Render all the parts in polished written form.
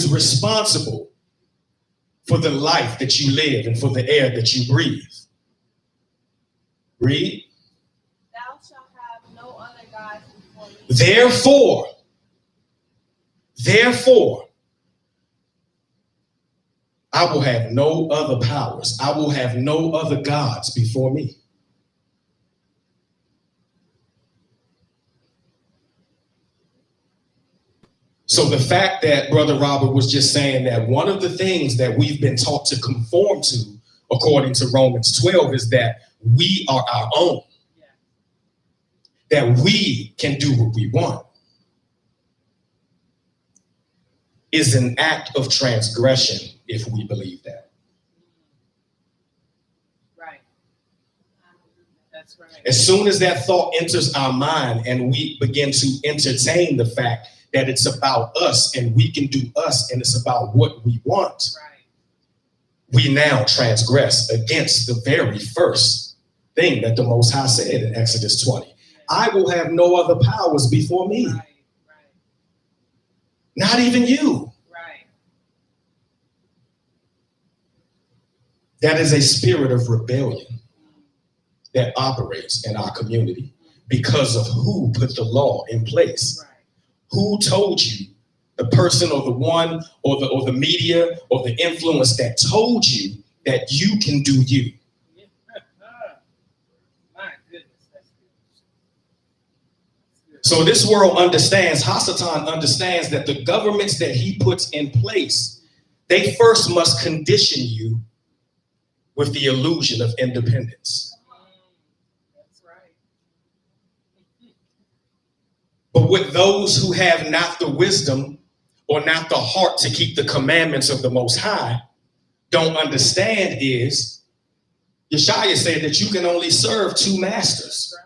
is responsible for the life that you live and for the air that you breathe. Read. Thou shalt have no other gods before me. Therefore, I will have no other powers. I will have no other gods before me. So the fact that Brother Robert was just saying that one of the things that we've been taught to conform to, according to Romans 12, is that we are our own, that we can do what we want, is an act of transgression if we believe that. Right. That's right. As soon as that thought enters our mind and we begin to entertain the fact that it's about us and we can do us and it's about what we want, Right. we now transgress against the very first thing that the Most High said in Exodus 20. I will have no other powers before me. Right. Right. Not even you. Right. That is a spirit of rebellion that operates in our community because of who put the law in place. Right. Who told you, the person or the one or the media or the influence that told you that you can do you? My goodness, that's good. So this world understands, Hasatan understands that the governments that he puts in place, they first must condition you with the illusion of independence. That's right. But with those who have not the wisdom or not the heart to keep the commandments of the Most High, don't understand is, Yeshaya said that you can only serve two masters.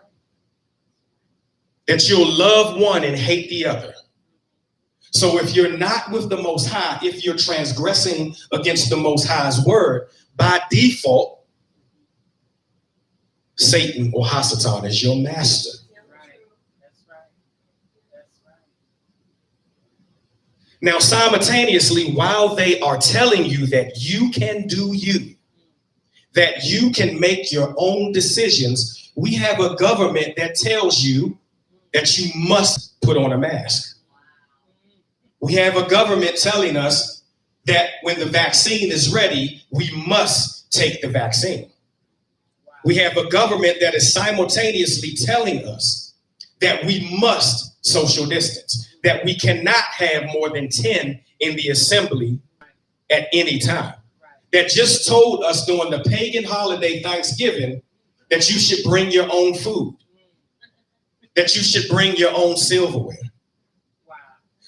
That you'll love one and hate the other. So if you're not with the Most High, if you're transgressing against the Most High's word, by default, Satan or Hasatan is your master. Now, simultaneously, while they are telling you that you can do you, that you can make your own decisions, we have a government that tells you that you must put on a mask. We have a government telling us that when the vaccine is ready, we must take the vaccine. We have a government that is simultaneously telling us that we must social distance, that we cannot have more than 10 in the assembly at any time. That just told us during the pagan holiday Thanksgiving that you should bring your own food, that you should bring your own silverware.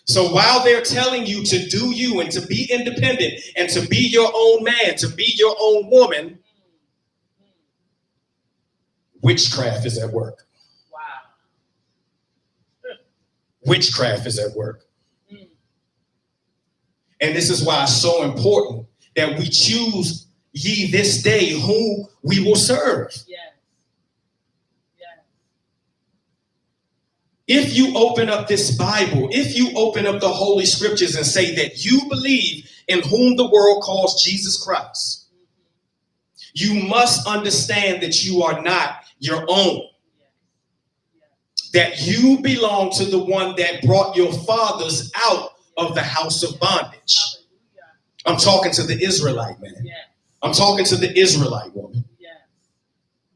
So while they're telling you to do you and to be independent and to be your own man, to be your own woman, witchcraft is at work. Witchcraft is at work. And this is why it's so important that we choose ye this day whom we will serve. Yes. Yes. If you open up this Bible, if you open up the Holy Scriptures and say that you believe in whom the world calls Jesus Christ, you must understand that you are not your own. That you belong to the one that brought your fathers out of the house of bondage. I'm talking to the Israelite man. I'm talking to the Israelite woman.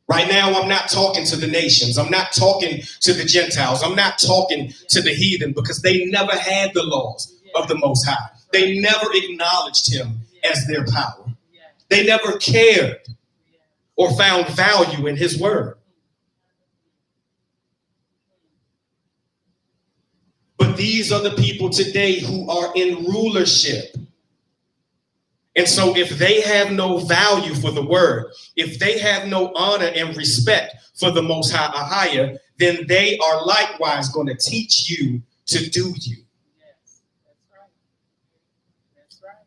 Right now, I'm not talking to the nations. I'm not talking to the Gentiles. I'm not talking to the heathen because they never had the laws of the Most High. They never acknowledged him as their power. They never cared or found value in his word. But these are the people today who are in rulership. And so if they have no value for the word, if they have no honor and respect for the Most High Ahaya, then they are likewise going to teach you to do you. Yes, that's right. That's right.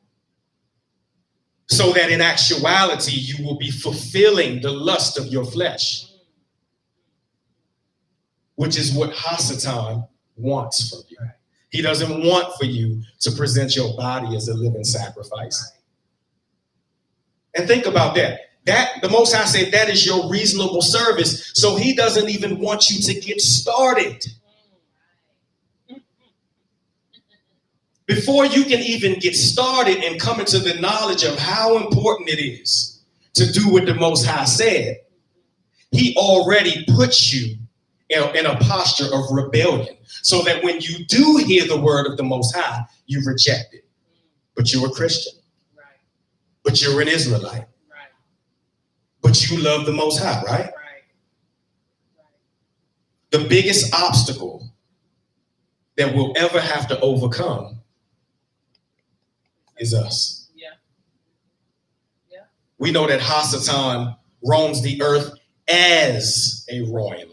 So that in actuality, you will be fulfilling the lust of your flesh, which is what Hasatan wants from you. He doesn't want for you to present your body as a living sacrifice. And think about that. That the Most High said that is your reasonable service. So he doesn't even want you to get started. Before you can even get started and come into the knowledge of how important it is to do what the Most High said, he already puts you in a posture of rebellion, so that when you do hear the word of the Most High, you reject it. But you're a Christian. Right. But you're an Israelite. Right. But you love the Most High, right? Right. The biggest obstacle that we'll ever have to overcome is us. Yeah. Yeah. We know that Hasatan roams the earth as a roaring lion,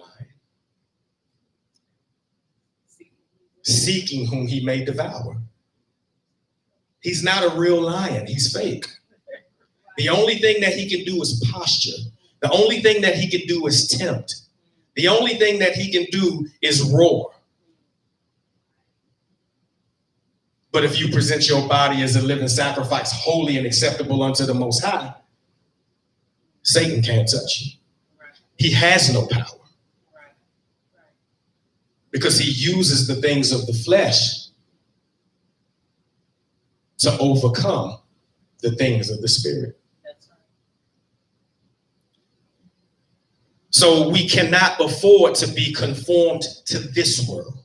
seeking whom he may devour. He's not a real lion. He's fake. The only thing that he can do is posture. The only thing that he can do is tempt. The only thing that he can do is roar. But if you present your body as a living sacrifice, holy and acceptable unto the Most High, Satan can't touch you. He has no power. Because he uses the things of the flesh to overcome the things of the spirit. That's right. So we cannot afford to be conformed to this world,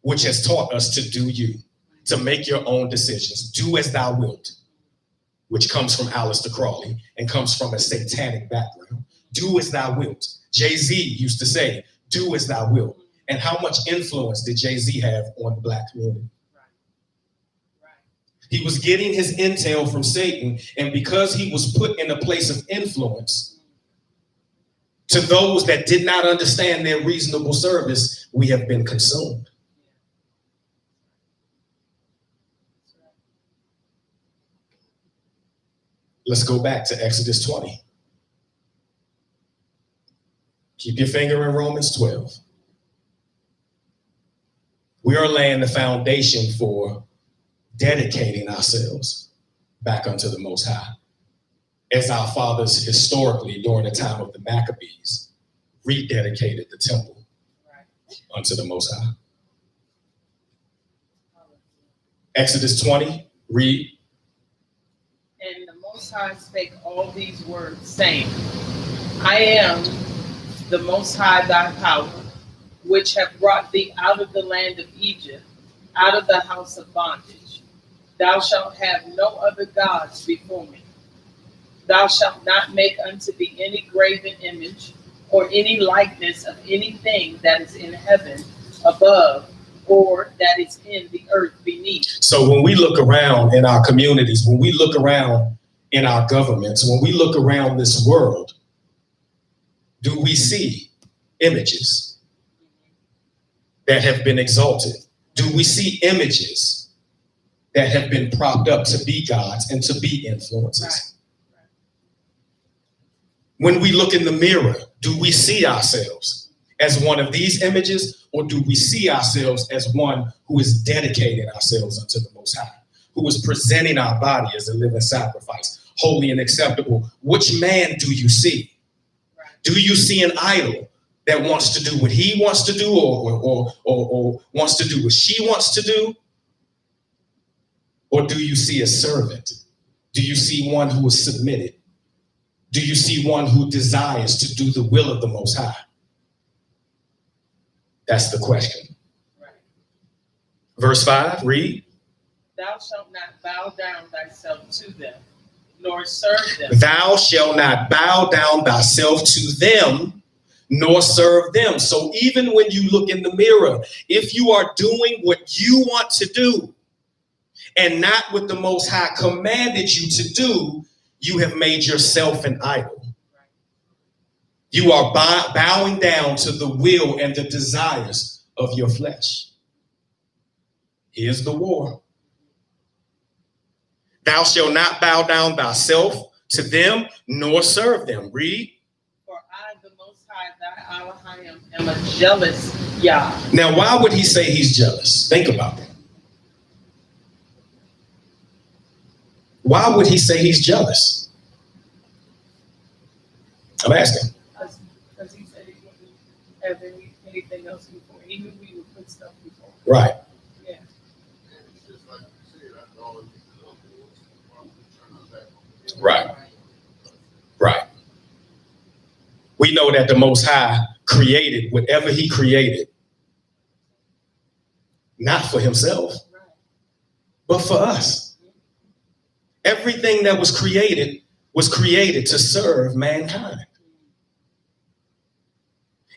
which has taught us to do you, to make your own decisions. Do as thou wilt, which comes from Aleister Crowley and comes from a satanic background. Do as thou wilt. Jay-Z used to say, do as thou wilt. And how much influence did Jay-Z have on the Black community? He was getting his intel from Satan, and because he was put in a place of influence, to those that did not understand their reasonable service, we have been consumed. Let's go back to Exodus 20. Keep your finger in Romans 12. We are laying the foundation for dedicating ourselves back unto the Most High, as our fathers historically during the time of the Maccabees rededicated the temple unto the Most High. Exodus 20, read. And the Most High spake all these words, saying, I am the Most High thy power, which have brought thee out of the land of Egypt, out of the house of bondage. Thou shalt have no other gods before me. Thou shalt not make unto thee any graven image, or any likeness of anything that is in heaven above, or that is in the earth beneath. So when we look around in our communities, when we look around in our governments, when we look around this world, do we see images that have been exalted? Do we see images that have been propped up to be gods and to be influences? Right. When we look in the mirror, do we see ourselves as one of these images, or do we see ourselves as one who is dedicating ourselves unto the Most High, who is presenting our body as a living sacrifice, holy and acceptable? Which man do you see? Right. Do you see an idol that wants to do what he wants to do, or wants to do what she wants to do? Or do you see a servant? Do you see one who is submitted? Do you see one who desires to do the will of the Most High? That's the question. Right. Verse 5, read. Thou shalt not bow down thyself to them, nor serve them. Thou shalt not bow down thyself to them, nor serve them. So even when you look in the mirror, if you are doing what you want to do and not what the Most High commanded you to do, you have made yourself an idol. You are bowing down to the will and the desires of your flesh. Here's the war. Thou shalt not bow down thyself to them, nor serve them. Read. For I, the Most High High, thy Elohim, am a jealous Yah. Now, why would he say he's jealous? Think about that. Why would he say he's jealous? I'm asking. Because he said he wouldn't have anything else before. He knew we would put stuff before. Right. Yeah. Right. Right. We know that the Most High created whatever he created, not for himself, Right. but for us. Everything that was created to serve mankind.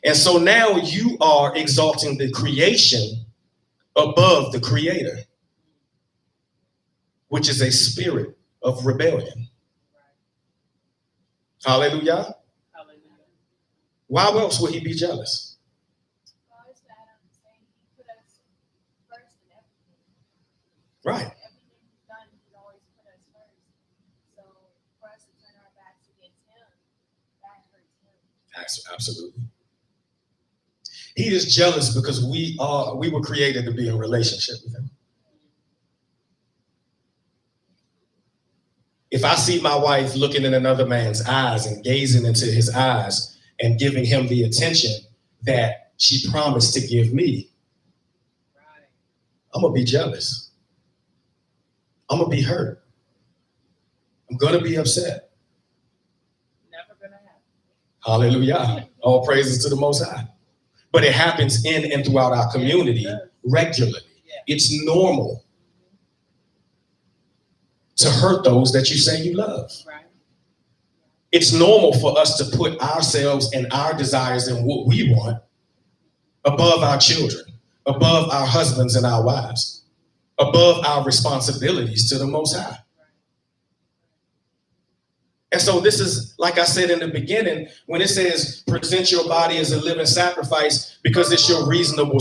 And so now you are exalting the creation above the creator, which is a spirit of rebellion. Hallelujah. Hallelujah. Why else would he be jealous? Well, it's that I'm saying he put us first in everything. Right. Everything he's done, he's always put us first. So for us to turn our backs against him, that hurts him. Absolutely. He is jealous because we were created to be in relationship with him. If I see my wife looking in another man's eyes and gazing into his eyes and giving him the attention that she promised to give me, Right. I'm going to be jealous. I'm going to be hurt. I'm going to be upset. Never gonna happen. Hallelujah. All praises to the Most High. But it happens in and throughout our community Yes, it does. regularly. Yeah. It's normal to hurt those that you say you love. Right. It's normal for us to put ourselves and our desires and what we want above our children, above our husbands and our wives, above our responsibilities to the Most High. And so this is, like I said in the beginning, when it says present your body as a living sacrifice because it's your reasonable